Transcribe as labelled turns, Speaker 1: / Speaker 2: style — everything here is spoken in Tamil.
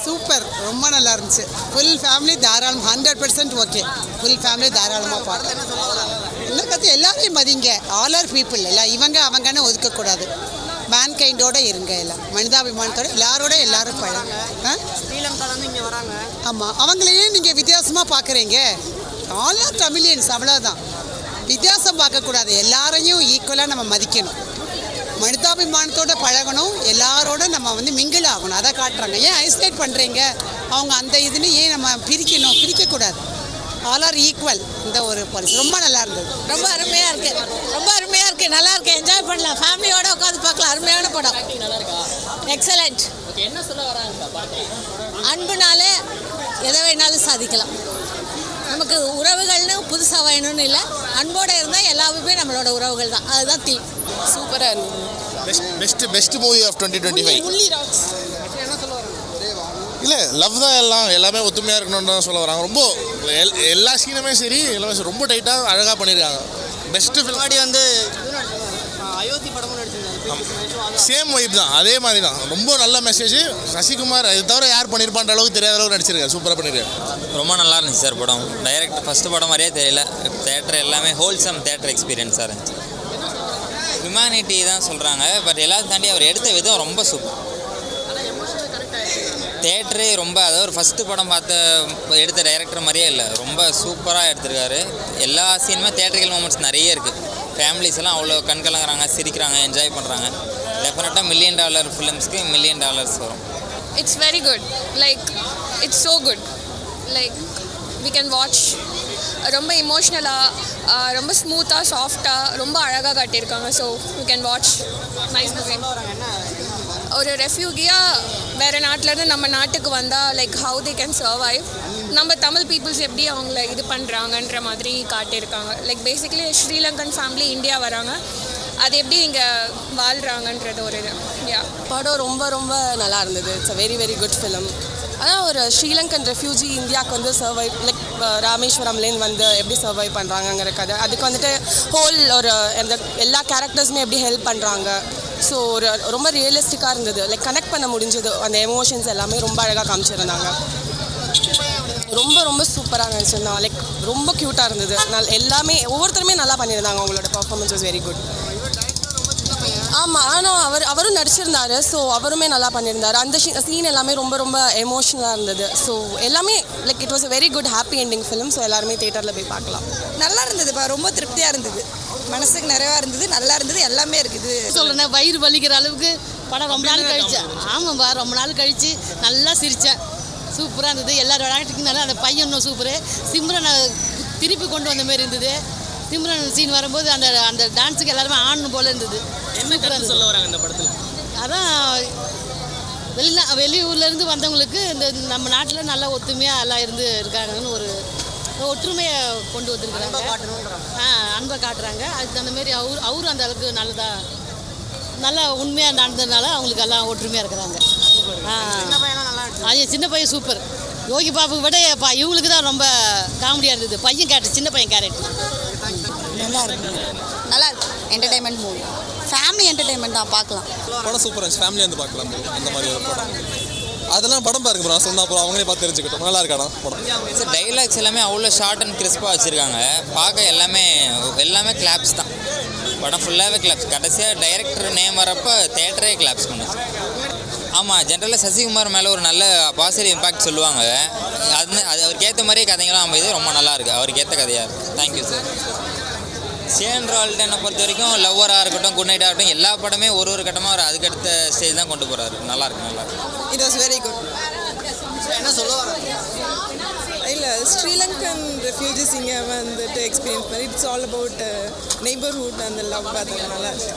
Speaker 1: சூப்பர், ரொம்ப நல்லா இருந்துச்சு. ஃபுல் ஃபேமிலி தாராளம் 100% ஓகே. ஃபுல் ஃபேமிலி தாராளமாக பார்க்கலாம். இன்னும் கற்று எல்லாரையும் மதிங்க. ஆல் ஆர் பீப்புள், எல்லாம் இவங்க அவங்கன்னு ஒதுக்கக்கூடாது. மேன்கைண்டோடு இருங்க, எல்லாம் மனிதாபிமானத்தோடு எல்லாரும் பழங்க.
Speaker 2: இங்கே வராங்க.
Speaker 1: ஆமாம், அவங்களையும் நீங்கள் வித்தியாசமாக பார்க்குறீங்க. ஆல் ஆர் தமிழியன்ஸ், அவ்வளோதான். வித்தியாசம் பார்க்கக்கூடாது, எல்லாரையும் ஈக்குவலாக நம்ம மதிக்கணும். மனிதாபிமானத்தோடு பழகணும், எல்லாரோட நம்ம மிங்கிள் ஆகணும். அதை காட்டுறாங்க. ஏன் ஐசோலேட் பண்ணுறீங்க? அவங்க அந்த இதுன்னு ஏன் நம்ம பிரிக்கக்கூடாது. All R equal. இந்த ஒரு பாலிசி ரொம்ப நல்லா இருந்தது.
Speaker 3: ரொம்ப அருமையாக இருக்குது, நல்லா இருக்கு. என்ஜாய் பண்ணலாம், ஃபேமிலியோட உட்காந்து பார்க்கலாம். அருமையான படம். எக்ஸலண்ட்.
Speaker 2: என்ன சொல்ல வராங்க?
Speaker 3: அன்புனால எதை வேணாலும் சாதிக்கலாம். நமக்கு உறவுகள்னு புதுசாக வேணும்னு இல்லை, அன்போடு இருந்தால் எல்லாமே நம்மளோட உறவுகள் தான். அதுதான் தீம். சூப்பராக இருந்தது.
Speaker 4: Best movie of 2025.
Speaker 2: என்ன சொல்ல வராங்க?
Speaker 4: இல்லை, லவ் தான் எல்லாமே ஒத்துமையாக இருக்கணும்னு தான் சொல்ல வராங்க. ரொம்ப எல்லா சீனுமே சரி, எல்லாமே ரொம்ப டைட்டாக அழகாக பண்ணியிருக்காங்க. Best film.
Speaker 2: முன்னாடி அயோத்தி படமும் நடிச்சிருந்தாங்க.
Speaker 4: சேம் வைப் தான், அதே மாதிரி தான். ரொம்ப நல்ல மெசேஜ். சசிகுமார் இது தவிர யார் பண்ணியிருப்பான்ற அளவுக்கு தெரியாத அளவுக்கு நடிச்சிருக்காரு. சூப்பராக பண்ணியிருக்காரு.
Speaker 5: ரொம்ப நல்லா இருந்துச்சு சார் படம். டைரக்ட் ஃபஸ்ட்டு படம் மாதிரியே தெரியல. தேட்டர் எல்லாமே ஹோல்சம் தேட்டர் எக்ஸ்பீரியன்ஸாக இருந்துச்சு. ஹியூமனிட்டி தான் சொல்கிறாங்க, பட் எல்லாத்தையும் தாண்டி அவர் எடுத்த விதம் ரொம்ப சூப்பர். தேட்டரே ரொம்ப, அதாவது ஒரு ஃபஸ்ட்டு படம் எடுத்த டைரக்டர் மாதிரியே இல்லை, ரொம்ப சூப்பராக எடுத்திருக்காரு. எல்லா சீனுமே தேட்டரிக்கல் மூமெண்ட்ஸ் நிறைய இருக்குது. ஃபேமிலிஸ் எல்லாம் அவ்வளோ கண்கலங்குறாங்க, சிரிக்கிறாங்க, என்ஜாய் பண்ணுறாங்க. டெஃபினட்டாக $1 மில்லியன் ஃபிலிம்ஸ்க்கு $1 மில்லியன் வரும்.
Speaker 6: It's very good. Like, it's so good. Like, we can watch. ரொம்ப இமோஷ்னலாக, ரொம்ப ஸ்மூத்தாக, சாஃப்டாக, ரொம்ப அழகாக காட்டியிருக்காங்க. So we can watch. Nice movie. ஒரு ரெஃப்யூகியாக வேறு நாட்டிலேருந்து நம்ம நாட்டுக்கு வந்தால் like how they can survive, நம்ம தமிழ் பீப்புள்ஸ் எப்படி அவங்கள இது பண்ணுறாங்கன்ற மாதிரி காட்டியிருக்காங்க. Like basically Sri Lankan family India வராங்க, அது எப்படி இங்கே வாழ்கிறாங்கன்றது ஒரு இது.
Speaker 3: படம் ரொம்ப நல்லா இருந்தது. It's a very very good film. அதான் ஒரு ஸ்ரீலங்கன் ரெஃப்யூஜி இந்தியாவுக்கு சர்வை, லைக் ராமேஸ்வரம்லேருந்து எப்படி சர்வை பண்ணுறாங்கங்கிற கதை. அதுக்கு ஹோல் ஒரு எல்லா கேரக்டர்ஸுமே எப்படி ஹெல்ப் பண்ணுறாங்க. ஸோ ஒரு ரொம்ப ரியலிஸ்டிக்காக இருந்தது. லைக் கனெக்ட் பண்ண முடிஞ்சது. அந்த எமோஷன்ஸ் எல்லாமே ரொம்ப அழகாக காமிச்சிருந்தாங்க. ரொம்ப சூப்பராக நடிச்சிருந்தாங்க. லைக் ரொம்ப க்யூட்டாக இருந்தது. எல்லாமே ஒவ்வொருத்தருமே நல்லா பண்ணியிருந்தாங்க. அவங்களோட பர்ஃபார்மன்ஸ் வாஸ் வெரி குட். ஆமாம், ஆனால் அவரும் நடிச்சிருந்தார். ஸோ அவருமே நல்லா பண்ணியிருந்தார். அந்த சீன் எல்லாமே ரொம்ப எமோஷ்னலாக இருந்தது. ஸோ எல்லாமே like it was a very good happy ending film. So எல்லாருமே தேட்டரில் போய் பார்க்கலாம்.
Speaker 7: நல்லா இருந்ததுப்பா, ரொம்ப திருப்தியாக இருந்தது, மனசுக்கு நிறைவாக இருந்தது, நல்லா இருந்தது, எல்லாமே இருக்குது.
Speaker 3: சொல்லுறேன், வயிறு வலிக்கிற அளவுக்கு படம் ரொம்ப நாள் கழிச்சு. ஆமாம்பா, ரொம்ப நாள் கழித்து நல்லா சிரித்தேன். சூப்பராக இருந்தது. எல்லாரோட ஆக்டிங் நல்லா. அந்த பையன் இன்னும் சூப்பரு. சிம்ரனை திருப்பி கொண்டு வந்த மாதிரி இருந்தது. சிம்ரன் சீன் வரும்போது அந்த டான்ஸுக்கு எல்லாருமே ஆடணும் போல இருந்தது.
Speaker 2: என்ன சொல்ல வராங்க இந்த படத்தில்?
Speaker 3: அதான் வெளியூர்லேருந்து வந்தவங்களுக்கு நம்ம நாட்டில் நல்லா ஒத்துமையாக எல்லாம் இருக்காங்கன்னு ஒரு ஒற்றுமையை கொண்டு வந்திருக்கிறாங்க. அன்பை காட்டுறாங்க. அதுக்கு அந்த மாதிரி அவரும் அந்த அளவுக்கு நல்லா உண்மையாக நடந்ததுனால அவங்களுக்கு எல்லாம் ஒற்றுமையாக இருக்கிறாங்க. சின்ன பையன் சூப்பர். யோகி பாபுக்கு விட இவங்களுக்கு தான் ரொம்ப காமெடியாக இருந்தது. பையன் சின்ன பையன் கேரக்டர்
Speaker 7: நல்லா இருக்கு. என்டர்டைன்மெண்ட் மூவி, ஃபேமிலி என்டர்டைன்மெண்ட் தான், பார்க்கலாம்.
Speaker 8: படம் சூப்பராக இருந்துச்சு. ஃபேமிலியாக வந்து பார்க்கலாம். அந்த மாதிரி ஒரு படம். அதெல்லாம் படம் பாருங்க ப்ரோ, சொன்னால் அப்புறம் அவங்களே பார்த்து தெரிஞ்சுக்கிட்டோம். நல்லா இருக்காடா படம்.
Speaker 5: சார் டைலாக்ஸ் எல்லாமே அவ்வளோ ஷார்ட் அண்ட் கிறிஸ்பாக வச்சுருக்காங்க. பார்க்க எல்லாமே கிளாப்ஸ் தான். படம் ஃபுல்லாகவே கிளாப்ஸ். கடைசியாக டைரக்டர் நேம் வரப்போ தேட்டரே கிளாப்ஸ் பண்ணுச்சு. ஆமாம், ஜென்ரலாக சசிகுமார் மேலே ஒரு நல்ல பாசிட்டிவ் இம்பாக்ட் சொல்லுவாங்க. அது அவருக்கு ஏற்ற மாதிரியே கதைகளும் அமைது. ரொம்ப நல்லாயிருக்கு. அவருக்கு ஏற்ற கதையாக இருக்குது. Thank you sir. சேன் ரால்டனை பொறுத்த வரைக்கும் லவ்வராக இருக்கட்டும், குட் நைட்டாக இருக்கட்டும், எல்லா படமே ஒரு கட்டமாக அதுக்கடுத்த ஸ்டேஜ் தான் கொண்டு போகிறாரு. நல்லாயிருக்கு.
Speaker 7: It was very good.
Speaker 2: என்ன சொல்ல வராங்க?
Speaker 7: இல்லை, ஸ்ரீலங்கன் ரெஃப்யூஜிஸ் இங்கே வந்துட்டு எக்ஸ்பீரியன்ஸ் பண்ணி இட்ஸ் ஆல் அபவுட் நெய்பர்ஹுட் அந்த லவ். பார்த்தது நல்லா இருக்கு.